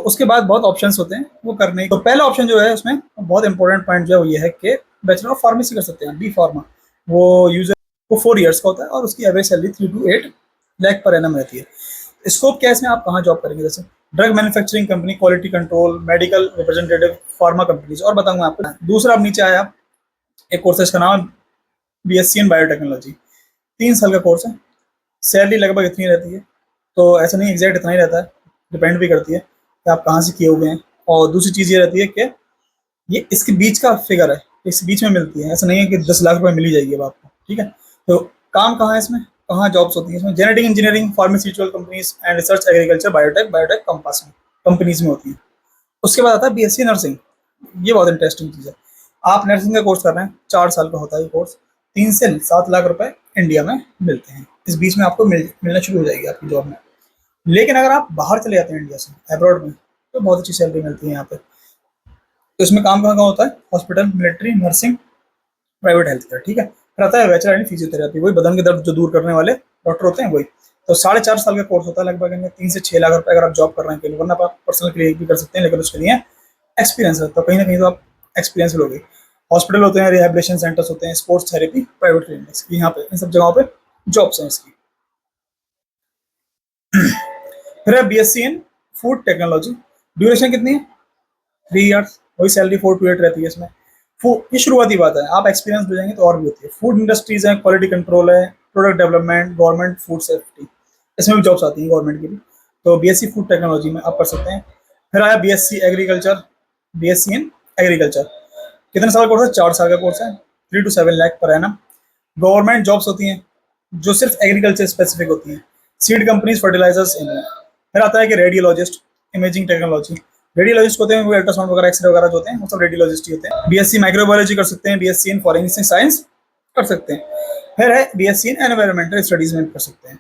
उसके बाद बहुत ऑप्शंस होते हैं वो करने। तो पहला ऑप्शन जो है उसमें बहुत इंपॉर्टेंट पॉइंट जो है वो ये है कि बैचलर ऑफ फार्मेसी कर सकते हैं, बी फार्मा। वो यूजर वो 4 ईयर्स का होता है और उसकी average salary 3 to 8 lakh per annum रहती है। स्कोप क्या है इसमें, आप कहाँ जॉब करेंगे, जैसे drug manufacturing company, quality control, medical representative, pharma companies, और बताऊंगा आपको। दूसरा, अब नीचे आया एक कोर्स है, इसका नाम BSc इन बायोटेक्नोलॉजी, 3 साल का कोर्स है। सैलरी लगभग इतनी रहती है, तो ऐसा नहीं एग्जैक्ट इतना ही रहता है, डिपेंड भी करती है कि आप कहाँ से किए हुए हैं। और दूसरी चीज़ ये रहती है कि ये इसके बीच का फिगर है, इस बीच में मिलती है, ऐसा नहीं है कि 10 लाख रुपए मिल ही जाएगी अब आपको, ठीक है। तो काम कहाँ है इसमें, कहाँ जॉब्स होती है इसमें, genetic engineering, pharmaceutical companies and research, agriculture, biotech companies में होती है। उसके बाद आता है BSc नर्सिंग। ये बहुत इंटरेस्टिंग चीज़ है। आप नर्सिंग का कोर्स कर रहे हैं, 4 साल का होता है ये कोर्स, 3 से 7 लाख रुपए इंडिया में मिलते हैं। इस बीच में आपको मिलना शुरू हो जाएगी आपकी जॉब में। लेकिन अगर आप बाहर चले जाते हैं इंडिया से अब्रॉड में, तो बहुत अच्छी सैलरी मिलती है यहाँ पे। तो इसमें काम कहाँ होता है, hospital, military, nursing, private health care, ठीक है। फिर आता है बैचलर इन फिजियोथेरेपी, वही बदन के दर्द जो दूर करने वाले डॉक्टर होते हैं वही। तो 4.5 साल का कोर्स होता है लगभग, इनमें 3 से 6 लाख रुपए अगर आप जॉब कर रहे हैं, वरना आप पर्सनल क्लिनिक भी कर सकते हैं, लेकिन उसके लिए एक्सपीरियंस रहता है, कहीं ना कहीं तो आप एक्सपीरियंस लोगे। हॉस्पिटल होते हैं, रिहेबिलिटेशन सेंटर्स होते हैं, स्पोर्ट्स थेरेपी, प्राइवेट क्लिनिक्स, यहाँ पे इन सब जगहों पे जॉब्स हैं इसकी। फिर है BSc इन फूड टेक्नोलॉजी, ड्यूरेशन कितनी है, 3 ईयर्स, वही सैलरी 4 to 8 रहती है इसमें। ये शुरुआती बात है, आप एक्सपीरियंस हो जाएंगे तो और भी होती है। फूड इंडस्ट्रीज है, क्वालिटी कंट्रोल है, product development, government food safety, इसमें भी जॉब्स आती हैं गवर्नमेंट की भी। तो BSc फूड टेक्नोलॉजी में आप कर सकते हैं। फिर आया BSc agriculture, BSc in agriculture, कितने साल का कोर्स है, 4 साल का कोर्स है, 3 to 7 lakh per annum. Government jobs होती हैं जो सिर्फ एग्रीकल्चर स्पेसिफिक होती हैं, सीड कंपनीज, फर्टिलाइजर्स, इनमें। फिर आता है कि रेडियोलॉजिस्ट, इमेजिंग टेक्नोलॉजी, रेडियोलॉजिस्ट होते हैं वो अल्ट्रासाउंड वगैरह, एक्सरे वगैरह जो होते हैं वो सब रेडियोलॉजिस्ट ही होते हैं। BSc माइक्रोबायोलॉजी कर सकते हैं, BSc इन फॉरेंसिक साइंस कर सकते हैं। फिर है BSc इन एनवायरमेंटल स्टडीज में कर सकते हैं।